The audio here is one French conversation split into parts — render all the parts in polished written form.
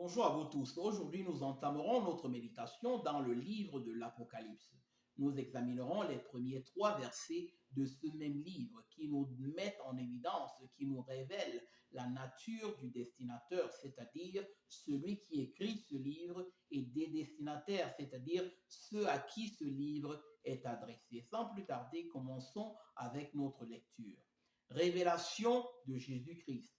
Bonjour à vous tous. Aujourd'hui, nous entamerons notre méditation dans le livre de l'Apocalypse. Nous examinerons les premiers 3 versets de ce même livre qui nous mettent en évidence, qui nous révèlent la nature du destinateur, c'est-à-dire celui qui écrit ce livre, et des destinataires, c'est-à-dire ceux à qui ce livre est adressé. Sans plus tarder, commençons avec notre lecture. Révélation de Jésus-Christ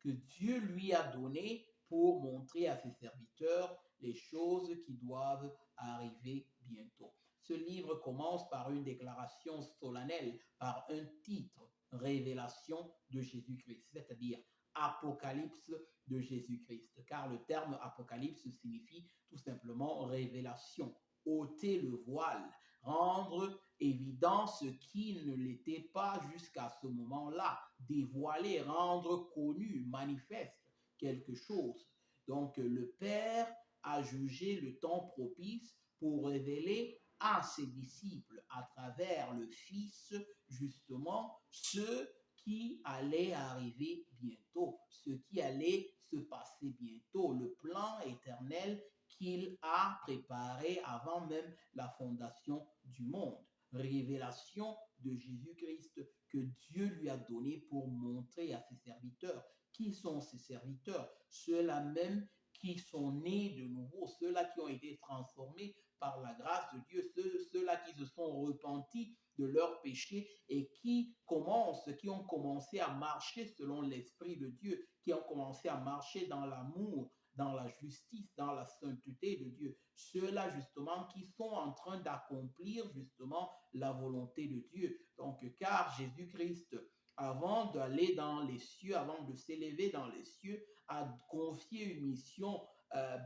que Dieu lui a donné pour montrer à ses serviteurs les choses qui doivent arriver bientôt. Ce livre commence par une déclaration solennelle, par un titre, Révélation de Jésus-Christ, c'est-à-dire Apocalypse de Jésus-Christ, car le terme Apocalypse signifie tout simplement révélation, ôter le voile, rendre évident ce qui ne l'était pas jusqu'à ce moment-là, dévoiler, rendre connu, manifeste quelque chose. Donc le Père a jugé le temps propice pour révéler à ses disciples à travers le Fils justement ce qui allait arriver bientôt, ce qui allait se passer bientôt, le plan éternel qu'il a préparé avant même la fondation du monde. Révélation de Jésus-Christ que Dieu lui a donné pour montrer à ses serviteurs. Qui sont ces serviteurs? Ceux-là même qui sont nés de nouveau, ceux-là qui ont été transformés par la grâce de Dieu, ceux-là qui se sont repentis de leurs péchés et qui ont commencé à marcher selon l'Esprit de Dieu, qui ont commencé à marcher dans l'amour, dans la justice, dans la sainteté de Dieu. Ceux-là, justement, qui sont en train d'accomplir, justement, la volonté de Dieu. Donc, car Jésus-Christ, avant d'aller dans les cieux, avant de s'élever dans les cieux, a confié une mission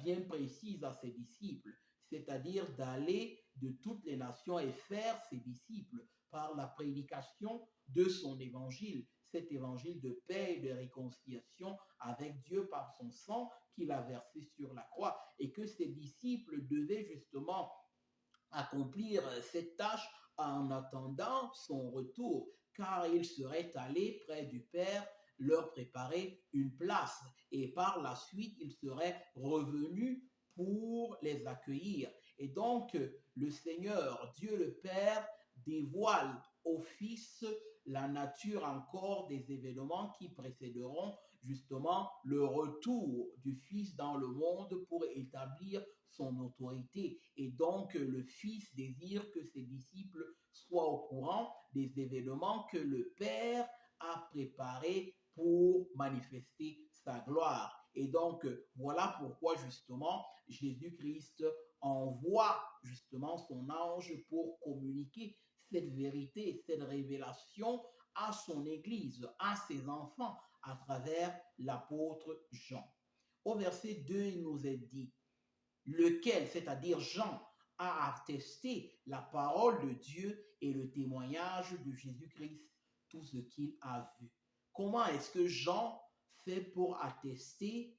bien précise à ses disciples, c'est-à-dire d'aller de toutes les nations et faire ses disciples par la prédication de son évangile, cet évangile de paix et de réconciliation avec Dieu par son sang qu'il a versé sur la croix, et que ses disciples devaient justement accomplir cette tâche en attendant son retour, car il serait allé près du Père leur préparer une place, et par la suite il serait revenu pour les accueillir. Et donc le Seigneur, Dieu le Père, dévoile au Fils la nature encore des événements qui précéderont justement le retour du Fils dans le monde pour établir son autorité. Et donc, le Fils désire que ses disciples soient au courant des événements que le Père a préparés pour manifester sa gloire. Et donc, voilà pourquoi justement Jésus-Christ envoie justement son ange pour communiquer cette vérité, cette révélation à son Église, à ses enfants, à travers l'apôtre Jean. Au verset 2, il nous est dit, lequel, c'est-à-dire Jean, a attesté la parole de Dieu et le témoignage de Jésus-Christ, tout ce qu'il a vu. Comment est-ce que Jean fait pour attester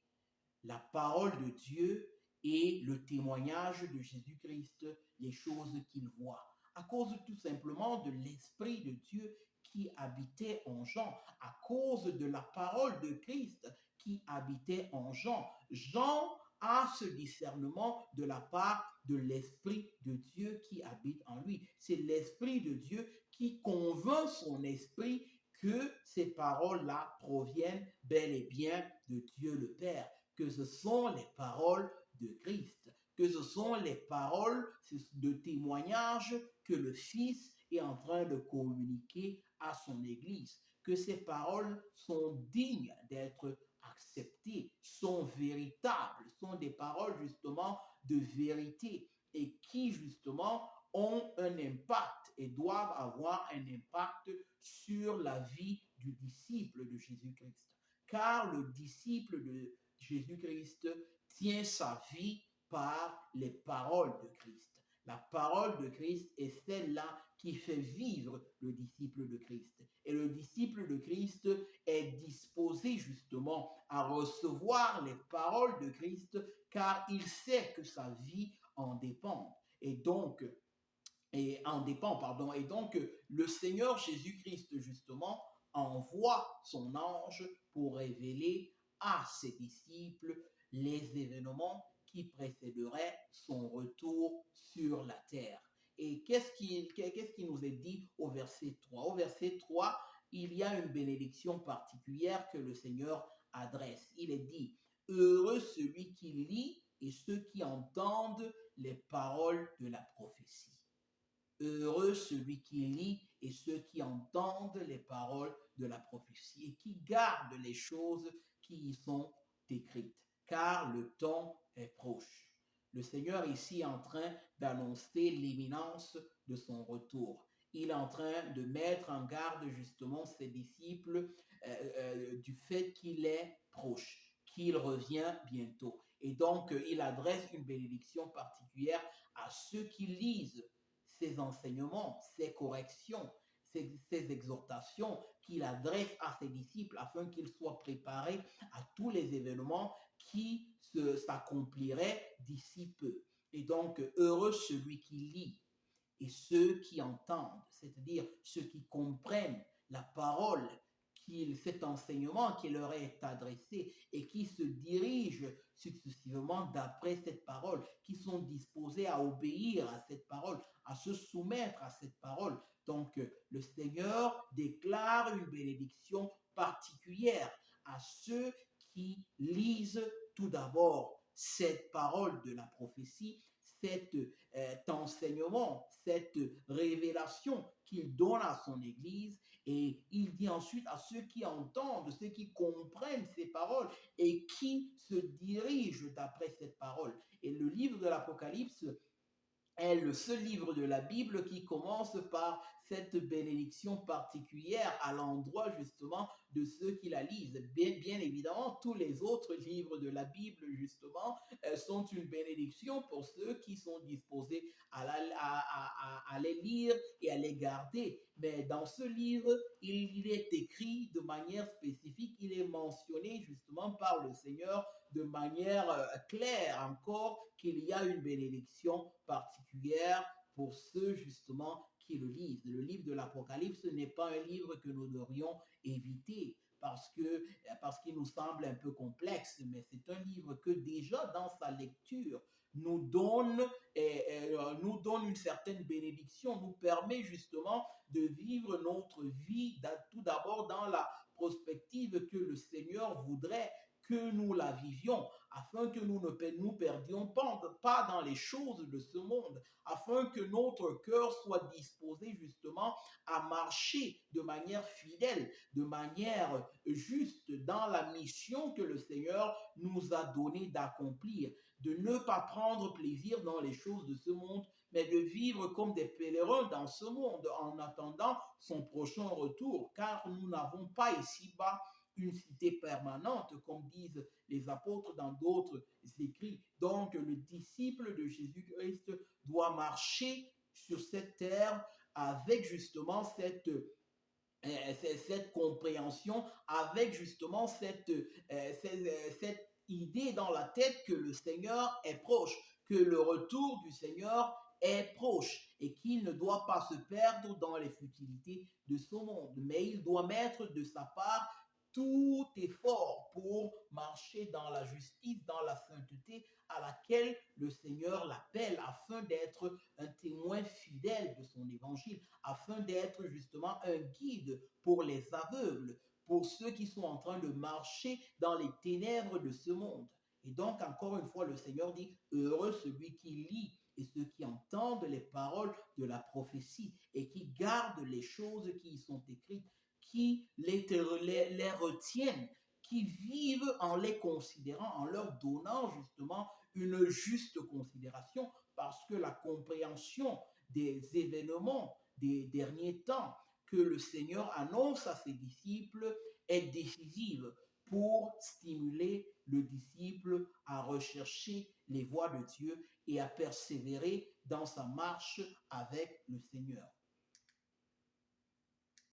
la parole de Dieu et le témoignage de Jésus-Christ, les choses qu'il voit? À cause tout simplement de l'Esprit de Dieu qui habitait en Jean, à cause de la parole de Christ qui habitait en Jean. Jean a ce discernement de la part de l'Esprit de Dieu qui habite en lui. C'est l'Esprit de Dieu qui convainc son esprit que ces paroles-là proviennent bel et bien de Dieu le Père, que ce sont les paroles de Christ, que ce sont les paroles de témoignage que le Fils est en train de communiquer à son Église, que ces paroles sont dignes d'être acceptées, sont véritables, sont des paroles justement de vérité et qui justement ont un impact et doivent avoir un impact sur la vie du disciple de Jésus-Christ. Car le disciple de Jésus-Christ tient sa vie par les paroles de Christ. La parole de Christ est celle-là qui fait vivre le disciple de Christ. Et le disciple de Christ est disposé justement à recevoir les paroles de Christ car il sait que sa vie en dépend. Et donc, le Seigneur Jésus-Christ, justement, envoie son ange pour révéler à ses disciples les événements qui précéderaient son retour sur la terre. Et qu'est-ce qui nous est dit au verset 3? Au verset 3, il y a une bénédiction particulière que le Seigneur adresse. Il est dit, heureux celui qui lit et ceux qui entendent les paroles de la prophétie. Heureux celui qui lit et ceux qui entendent les paroles de la prophétie et qui gardent les choses qui y sont écrites, car le temps est proche. Le Seigneur ici est en train d'annoncer l'imminence de son retour. Il est en train de mettre en garde justement ses disciples du fait qu'il est proche, qu'il revient bientôt. Et donc, il adresse une bénédiction particulière à ceux qui lisent ses enseignements, ses corrections, ses exhortations qu'il adresse à ses disciples afin qu'ils soient préparés à tous les événements qui s'accompliraient d'ici peu. Et donc, heureux celui qui lit et ceux qui entendent, c'est-à-dire ceux qui comprennent la parole, cet enseignement qui leur est adressé et qui se dirigent successivement d'après cette parole, qui sont disposés à obéir à cette parole, à se soumettre à cette parole. Donc, le Seigneur déclare une bénédiction particulière à ceux qui lisent tout d'abord cette parole de la prophétie, cet enseignement, cette révélation qu'il donne à son Église. Et il dit ensuite à ceux qui entendent, ceux qui comprennent ces paroles et qui se dirigent d'après cette parole. Et le livre de l'Apocalypse est le seul livre de la Bible qui commence par cette bénédiction particulière à l'endroit justement de ceux qui la lisent. Bien évidemment, tous les autres livres de la Bible justement sont une bénédiction pour ceux qui sont disposés à les lire et à les garder. Mais dans ce livre, il est écrit de manière spécifique, il est mentionné justement par le Seigneur de manière claire encore qu'il y a une bénédiction particulière pour ceux justement qui le lisent. Le livre de l'Apocalypse n'est pas un livre que nous devrions éviter parce qu'il nous semble un peu complexe, mais c'est un livre que déjà dans sa lecture nous donne une certaine bénédiction, nous permet justement de vivre notre vie tout d'abord dans la prospective que le Seigneur voudrait que nous la vivions, afin que nous ne nous perdions pas dans les choses de ce monde, afin que notre cœur soit disposé justement à marcher de manière fidèle, de manière juste dans la mission que le Seigneur nous a donné d'accomplir, de ne pas prendre plaisir dans les choses de ce monde, mais de vivre comme des pèlerins dans ce monde en attendant son prochain retour, car nous n'avons pas ici-bas une cité permanente, comme disent les apôtres dans d'autres écrits. Donc, le disciple de Jésus-Christ doit marcher sur cette terre avec justement cette compréhension, avec justement cette idée dans la tête que le Seigneur est proche, que le retour du Seigneur est proche et qu'il ne doit pas se perdre dans les futilités de ce monde, mais il doit mettre de sa part tout effort pour marcher dans la justice, dans la sainteté à laquelle le Seigneur l'appelle, afin d'être un témoin fidèle de son évangile, afin d'être justement un guide pour les aveugles, pour ceux qui sont en train de marcher dans les ténèbres de ce monde. Et donc, encore une fois, le Seigneur dit, heureux celui qui lit et ceux qui entendent les paroles de la prophétie et qui gardent les choses qui y sont écrites, qui les retiennent, qui vivent en les considérant, en leur donnant justement une juste considération, parce que la compréhension des événements des derniers temps que le Seigneur annonce à ses disciples est décisive pour stimuler le disciple à rechercher les voies de Dieu et à persévérer dans sa marche avec le Seigneur.